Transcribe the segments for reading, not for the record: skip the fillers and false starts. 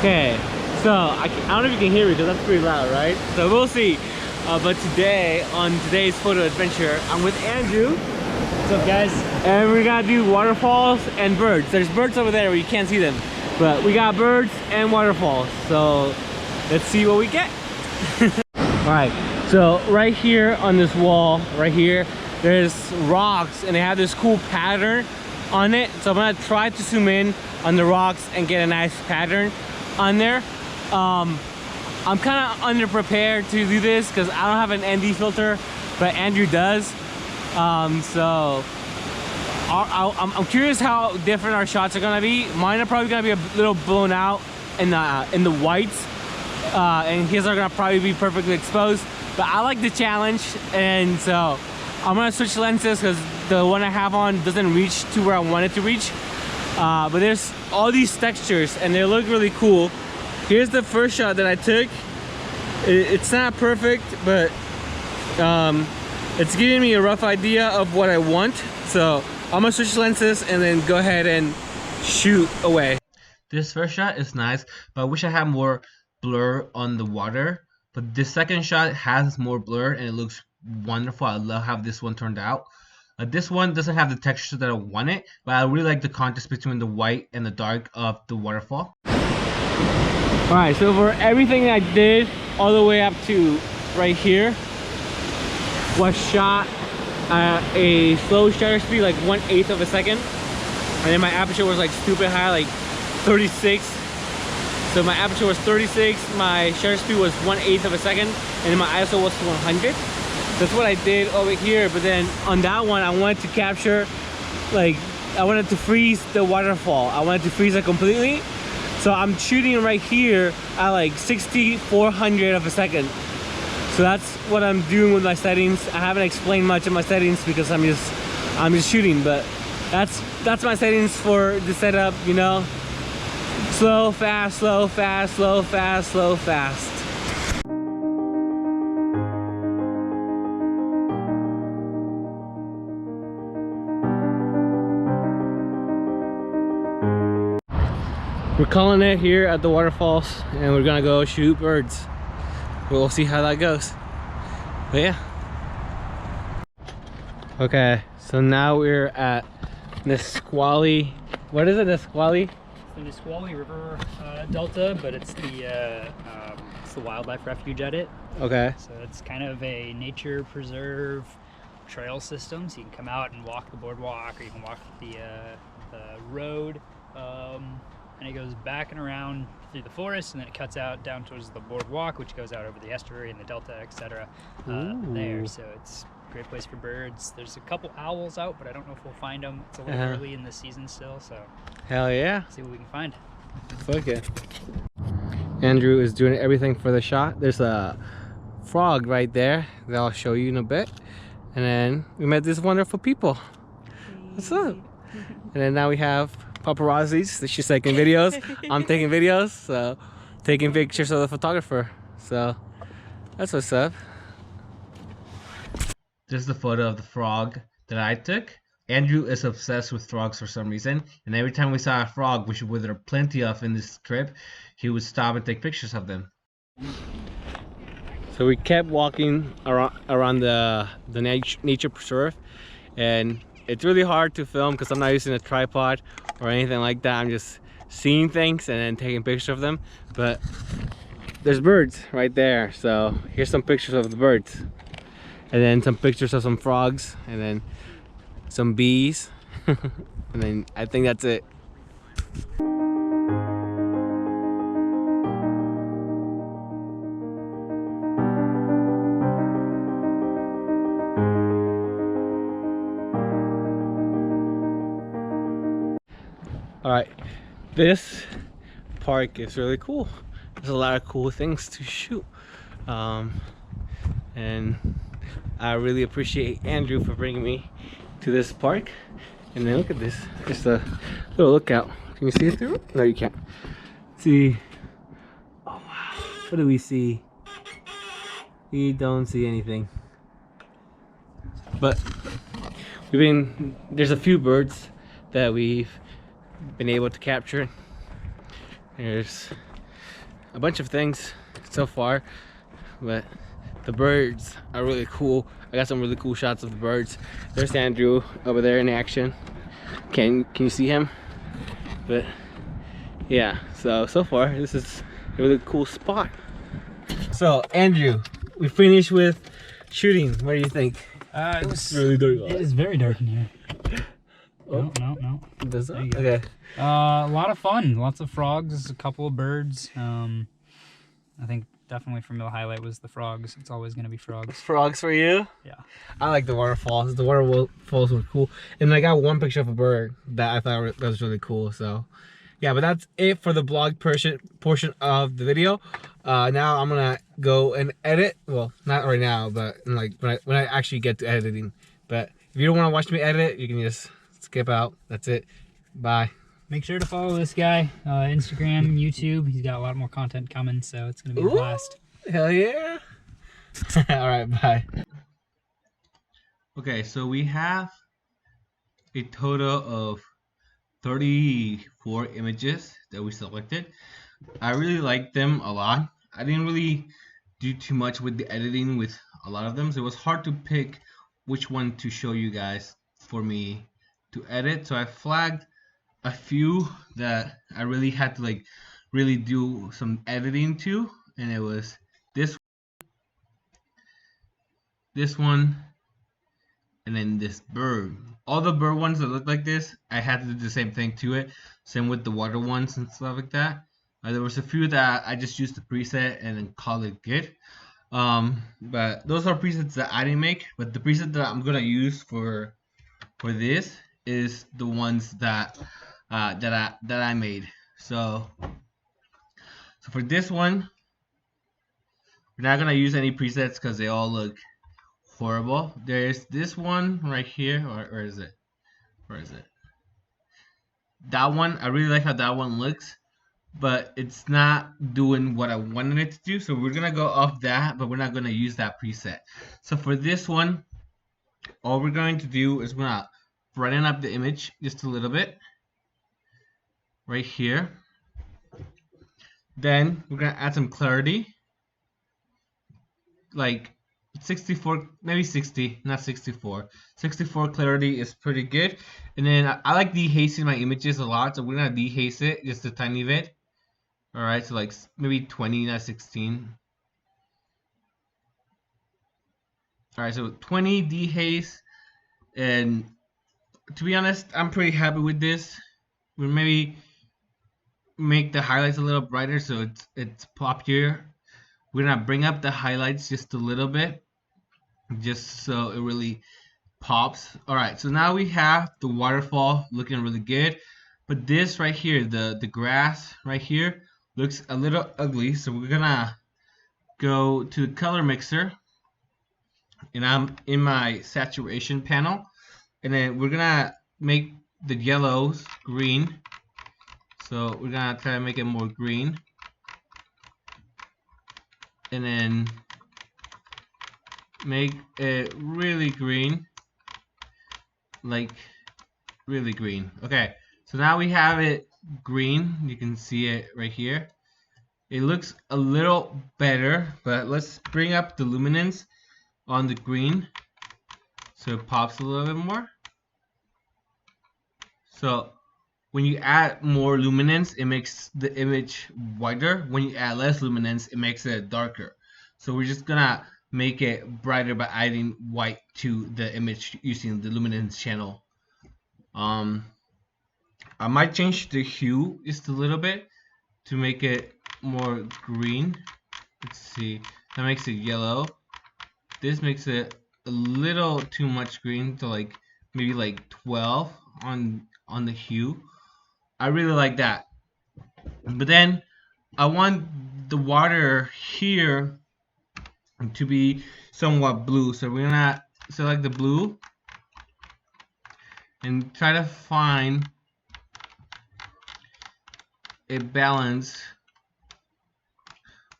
Okay, so I don't know if you can hear me because that's pretty loud, right? So we'll see. But today, on today's photo adventure, I'm with Andrew. What's up, guys? And we're gonna do waterfalls and birds. There's birds over there where you can't see them, but we got birds and waterfalls. So let's see what we get. All right, so right here on this wall, right here, there's rocks and they have this cool pattern on it. So I'm gonna try to zoom in on the rocks and get a nice pattern on there. I'm kind of underprepared to do this because I don't have an ND filter, but Andrew does. So I'm curious how different our shots are gonna be. Mine are probably gonna be a little blown out in the whites, and his are gonna probably be perfectly exposed. But I like the challenge, and so I'm gonna switch lenses because the one I have on doesn't reach to where I want it to reach. But there's all these textures and they look really cool. Here's the first shot that I took. It's not perfect, but it's giving me a rough idea of what I want. So I'm gonna switch lenses and then go ahead and shoot away. This first shot is nice, but I wish I had more blur on the water. But this second shot has more blur and it looks wonderful. I love how this one turned out. This one doesn't have the texture that I wanted, but I really like the contrast between the white and the dark of the waterfall. Alright, so for everything I did all the way up to right here was shot at a slow shutter speed, like 1/8 of a second. And then my aperture was like stupid high, like 36. So my aperture was 36, my shutter speed was 1/8 of a second, and then my ISO was 100. That's what I did over here. But then on that one I wanted to capture, like, I wanted to freeze the waterfall. I wanted to freeze it completely. So I'm shooting right here at like 6400 of a second. So that's what I'm doing with my settings. I haven't explained much of my settings because I'm just shooting, but that's my settings for the setup, you know. Slow, fast, slow, fast, slow, fast, slow, fast. We're calling it here at the waterfalls and we're gonna go shoot birds. We'll see how that goes. But yeah. Okay, so now we're at Nisqually. What is it, Nisqually? The Nisqually River Delta, but it's the wildlife refuge at it. Okay. So it's kind of a nature preserve trail system. So you can come out and walk the boardwalk, or you can walk the road. And it goes back and around through the forest, and then it cuts out down towards the boardwalk, which goes out over the estuary and the delta, etc. There. So it's a great place for birds. There's a couple owls out, but I don't know if we'll find them. It's a little early in the season still, so hell yeah, see what we can find. Fuck it. Andrew is doing everything for the shot. There's a frog right there that I'll show you in a bit, and then we met these wonderful people. What's up? And then now we have paparazzis. She's taking videos. I'm taking videos, so taking pictures of the photographer. So that's what's up. This is the photo of the frog that I took. Andrew is obsessed with frogs for some reason, and every time we saw a frog, which there are plenty of in this trip, he would stop and take pictures of them. So we kept walking around the nature preserve, and it's really hard to film because I'm not using a tripod or anything like that. I'm just seeing things and then taking pictures of them. But there's birds right there, so here's some pictures of the birds, and then some pictures of some frogs, and then some bees. And then I think that's it. Alright, this park is really cool. There's a lot of cool things to shoot. And I really appreciate Andrew for bringing me to this park. And then look at this, just a little lookout. Can you see it through? No, you can't. See, oh wow, what do we see? We don't see anything. But there's a few birds that we've been able to capture. There's a bunch of things so far, but the birds are really cool. I got some really cool shots of the birds. There's Andrew over there in action. Can you see him? But yeah, so far this is a really cool spot. So Andrew, we finished with shooting. What do you think? It's really dark. It is very dark in here. Oh. No. Does There that? you go. Okay. A lot of fun. Lots of frogs. A couple of birds. I think definitely for me the highlight was the frogs. It's always going to be frogs. Frogs for you? Yeah. I like the waterfalls. The waterfalls were cool. And I got one picture of a bird that I thought that was really cool. So yeah, but that's it for the blog portion of the video. Now I'm gonna go and edit. Well, not right now, but like when I actually get to editing. But if you don't want to watch me edit, you can just skip out. That's it. Bye. Make sure to follow this guy, Instagram, YouTube. He's got a lot more content coming, so it's gonna be a blast. Hell yeah. All right, bye. Okay, so we have a total of 34 images that we selected. I really like them a lot. I didn't really do too much with the editing with a lot of them, so it was hard to pick which one to show you guys for me to edit. So I flagged a few that I really had to like really do some editing to, and it was this one, and then this bird. All the bird ones that look like this, I had to do the same thing to it. Same with the water ones and stuff like that. There was a few that I just used the preset and then call it good. But those are presets that I didn't make. But the preset that I'm gonna use for this is the ones that I made. So for this one, we're not gonna use any presets because they all look horrible. There's this one right here, or where is it? Where is it? That one, I really like how that one looks, but it's not doing what I wanted it to do. So we're gonna go off that, but we're not gonna use that preset. So for this one, all we're going to do is we're gonna brighten up the image just a little bit right here. Then we're gonna add some clarity, like 64, maybe 60, not 64. 64 clarity is pretty good. And then I like dehasting my images a lot, so we're gonna dehaste it just a tiny bit. All right, so like maybe 20, not 16. All right, so 20 dehaste, and to be honest, I'm pretty happy with this. We maybe make the highlights a little brighter so it's poppier. We're gonna bring up the highlights just a little bit, just so it really pops. All right, so now we have the waterfall looking really good, but this right here, the grass right here, looks a little ugly. So we're gonna go to the color mixer, and I'm in my saturation panel, and then we're gonna make the yellows green. So we're gonna try to make it more green, and then make it really green, like really green. Okay, so now we have it green. You can see it right here. It looks a little better, but let's bring up the luminance on the green so it pops a little bit more. So when you add more luminance, it makes the image whiter. When you add less luminance, it makes it darker. So we're just gonna make it brighter by adding white to the image using the luminance channel. I might change the hue just a little bit to make it more green. Let's see, that makes it yellow. This makes it a little too much green, to like maybe like 12 on the hue. I really like that. But then I want the water here to be somewhat blue. So we're gonna select the blue and try to find a balance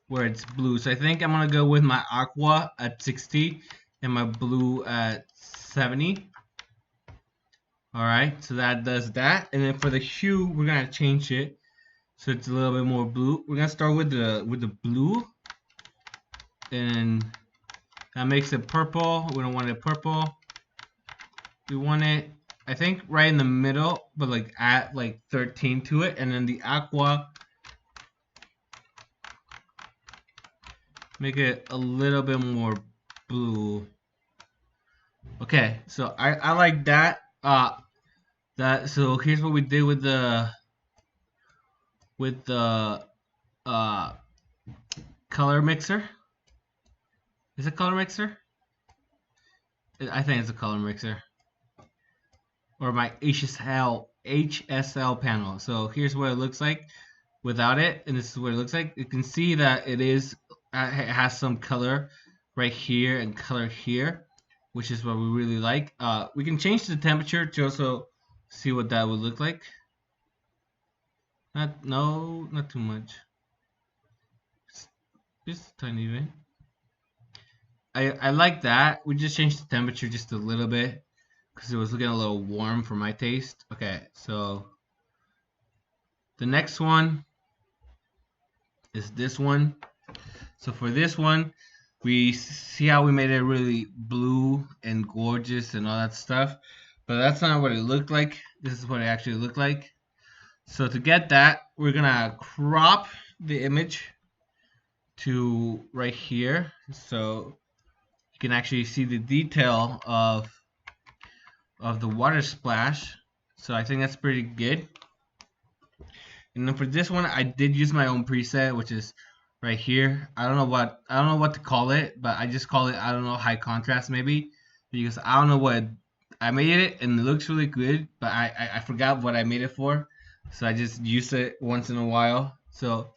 where it's blue. So I think I'm gonna go with my aqua at 60 and my blue at 70. All right, so that does that. And then for the hue, we're gonna change it. so it's a little bit more blue. We're gonna start with the blue, and that makes it purple. We don't want it purple. We want it, I think, right in the middle, but like at like 13 to it, and then the aqua, make it a little bit more blue. Okay, so I like that. So here's what we did with the uh color mixer. Is it color mixer? I think it's a color mixer. Or my HSL panel. So here's what it looks like without it, and this is what it looks like. You can see that it has some color right here and color here, which is what we really like. We can change the temperature to also see what that would look like. Not too much. Just a tiny bit. I like that. We just changed the temperature just a little bit because it was looking a little warm for my taste. Okay, so the next one is this one. So for this one, we see how we made it really blue and gorgeous and all that stuff, but that's not what it looked like. This is what it actually looked like. So to get that, we're gonna crop the image to right here, so you can actually see the detail of the water splash. So I think that's pretty good. And then for this one, I did use my own preset, which is right here. I don't know what to call it, but I just call it, I don't know, high contrast maybe, because I don't know what I made it, and it looks really good, but I forgot what I made it for, so I just use it once in a while. So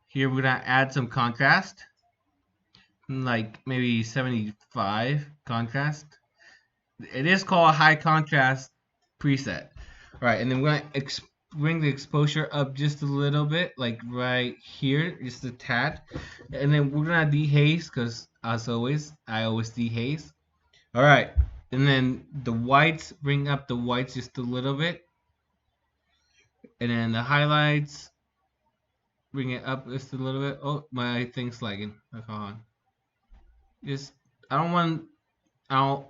here we're gonna add some contrast, like maybe 75 contrast. It is called a high contrast preset. All right, and then we're gonna bring the exposure up just a little bit, like right here, just a tad, and then we're gonna dehaze because, as always, I always dehaze. All right, and then the whites, bring up the whites just a little bit, and then the highlights, bring it up just a little bit. Oh, my thing's lagging. Hold on. Just I don't want I don't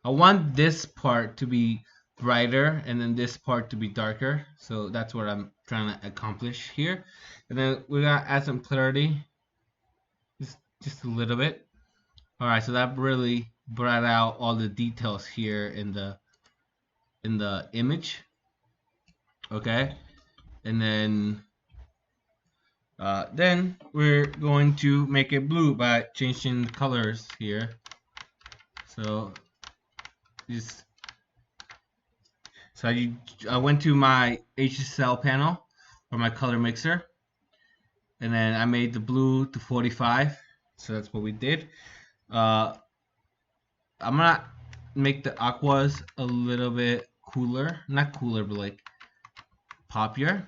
I want this part to be brighter and then this part to be darker. So that's what I'm trying to accomplish here. And then we're gonna add some clarity, just a little bit. All right, so that really brought out all the details here in the image. Okay, and then we're going to make it blue by changing the colors here. So just I went to my HSL panel or my color mixer, and then I made the blue to 45. So that's what we did. I'm gonna make the aquas a little bit cooler, not cooler, but like poppier,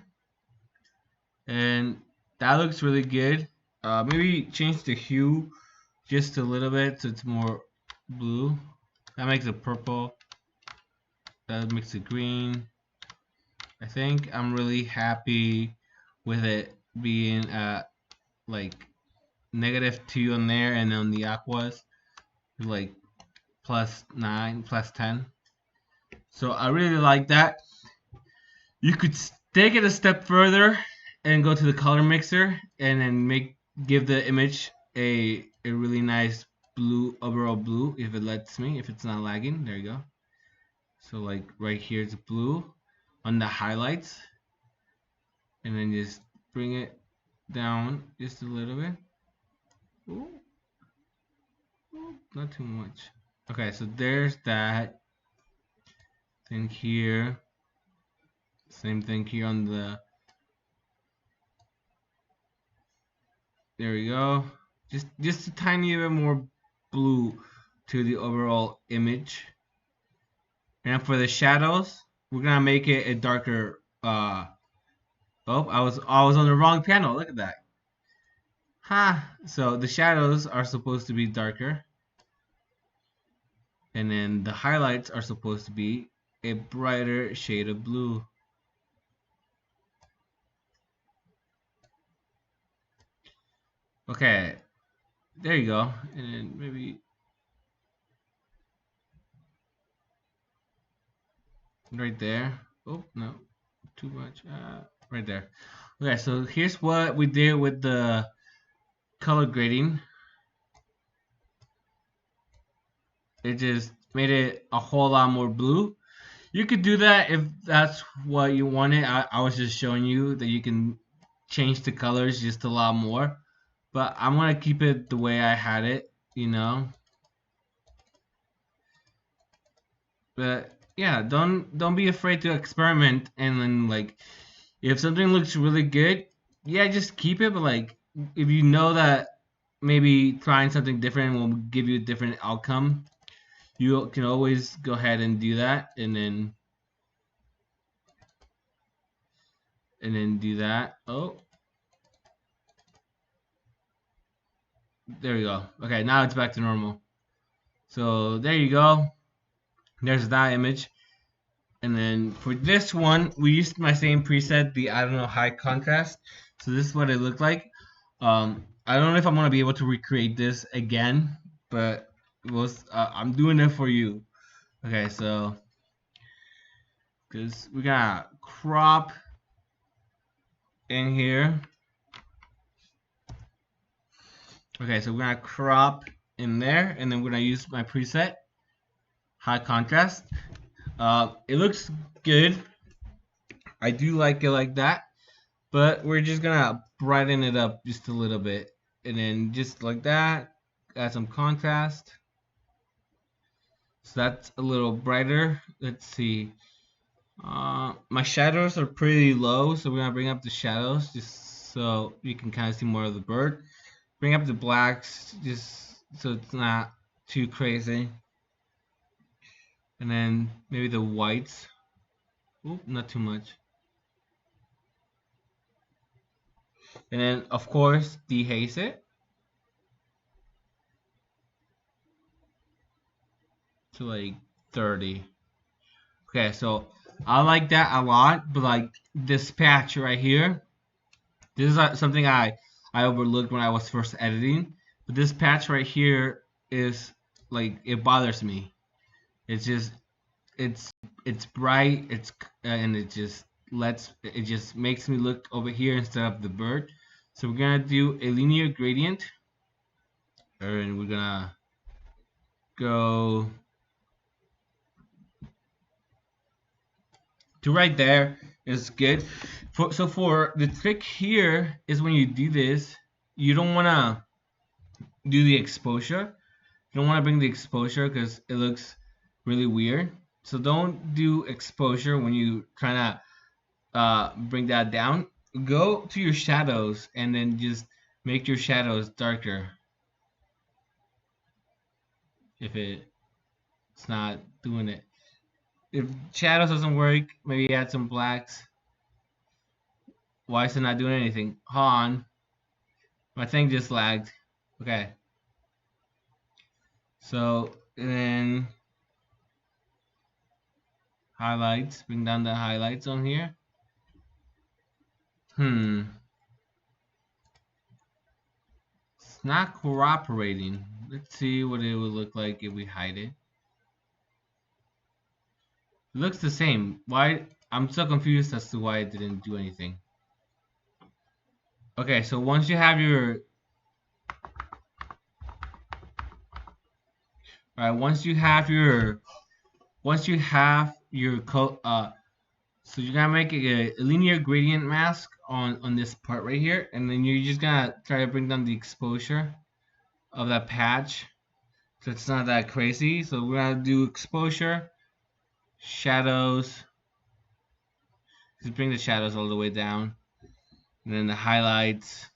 and that looks really good. Maybe change the hue just a little bit so it's more blue. That makes it purple. That makes it green. I think I'm really happy with it being at like -2 on there, and on the aquas like +9, +10. So I really like that. You could take it a step further and go to the color mixer and then give the image a really nice blue, overall blue, if it lets me, if it's not lagging. There you go. So like right here it's blue on the highlights, and then just bring it down just a little bit. Ooh. Ooh, not too much. Okay, so there's that. Then here, same thing here on the, there we go. Just a tiny bit more blue to the overall image. And for the shadows, we're gonna make it a darker. Oh, I was on the wrong panel. Look at that. Ha! So the shadows are supposed to be darker, and then the highlights are supposed to be a brighter shade of blue. Okay, there you go. And then maybe right there. Oh, no, too much. Right there. Okay, so here's what we did with the color grading. It just made it a whole lot more blue. You could do that if that's what you wanted. I was just showing you that you can change the colors just a lot more. But I'm gonna keep it the way I had it, you know. But yeah, don't be afraid to experiment, and then like if something looks really good, yeah, just keep it. But like if you know that maybe trying something different will give you a different outcome, you can always go ahead and do that, and then do that. Oh, there we go. Okay, now it's back to normal. So there you go. There's that image. And then for this one, we used my same preset, the I don't know high contrast. So this is what it looked like. I don't know if I'm gonna be able to recreate this again, but I'm doing it for you. Okay, so because we got crop in here. Okay, so we're gonna crop in there, and then we're gonna use my preset high contrast. It looks good. I do like it like that. But we're just gonna brighten it up just a little bit, and then just like that, add some contrast. So that's a little brighter. Let's see. My shadows are pretty low, so we're gonna bring up the shadows just so you can kind of see more of the bird. Bring up the blacks just so it's not too crazy, and then maybe the whites. Oop, not too much. And then of course dehaze it to like 30. Okay, so I like that a lot, but like this patch right here, this is something I overlooked when I was first editing. But this patch right here is like it bothers me. It's just it's it's bright, and it just makes me look over here instead of the bird. So we're gonna do a linear gradient, and we're gonna go to right there is good. So for the trick here is when you do this, you don't want to do the exposure. You don't want to bring the exposure because it looks really weird. So don't do exposure when you trying to bring that down. Go to your shadows and then just make your shadows darker. If it's not doing it. If shadows doesn't work, maybe add some blacks. Why is it not doing anything? Hold on. My thing just lagged. Okay. So then highlights, bring down the highlights on here. It's not cooperating. Let's see what it would look like if we hide it. It looks the same. Why? I'm so confused as to why it didn't do anything. Okay, so once you have your code, so you're gonna make a linear gradient mask on this part right here, and then you're just gonna try to bring down the exposure of that patch so it's not that crazy. So we're gonna do exposure, shadows, just bring the shadows all the way down, and then the highlights,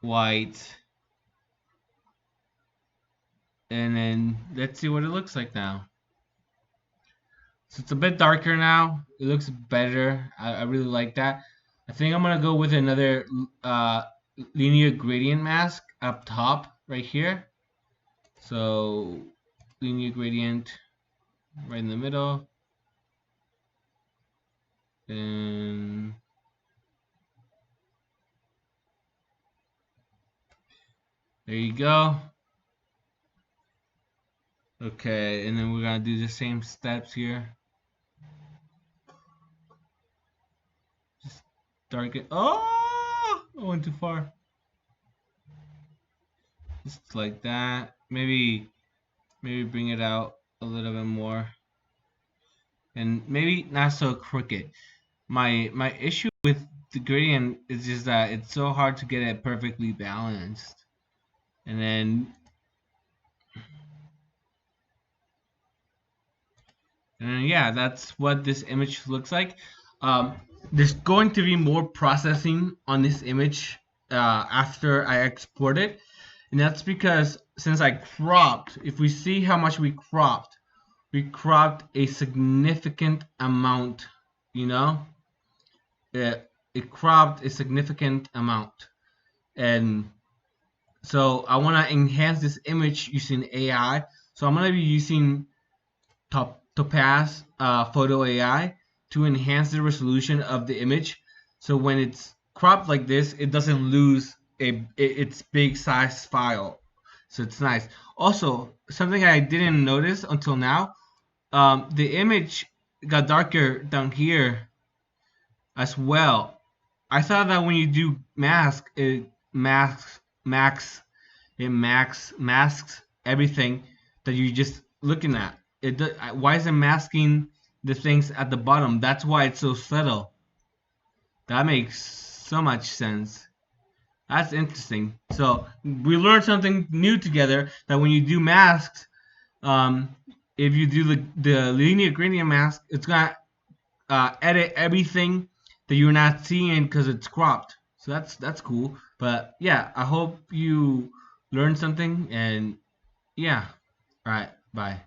white, and then let's see what it looks like now. So it's a bit darker now. It looks better. I really like that. I think I'm gonna go with another linear gradient mask up top right here. So linear gradient right in the middle, and There you go. Okay, and then we're gonna do the same steps here. Just darken. Oh, I went too far. Just like that. Maybe bring it out a little bit more, and maybe not so crooked. My issue with the gradient is just that it's so hard to get it perfectly balanced. And then yeah, that's what this image looks like. Um, there's going to be more processing on this image after I export it, and that's because since I cropped, if we see how much we cropped a significant amount, you know, it cropped a significant amount, and so I want to enhance this image using AI. So I'm going to be using Topaz Photo AI to enhance the resolution of the image. So when it's cropped like this, it doesn't lose its big size file. So it's nice. Also, something I didn't notice until now, the image got darker down here as well. I thought that when you do mask, it masks everything that you're just looking at. Why is it masking the things at the bottom? That's why it's so subtle. That makes so much sense. That's interesting. So we learned something new together, that when you do masks, um, if you do the linear gradient mask, it's gonna edit everything that you're not seeing because it's cropped. So that's cool. But yeah, I hope you learned something, and yeah. All right. Bye.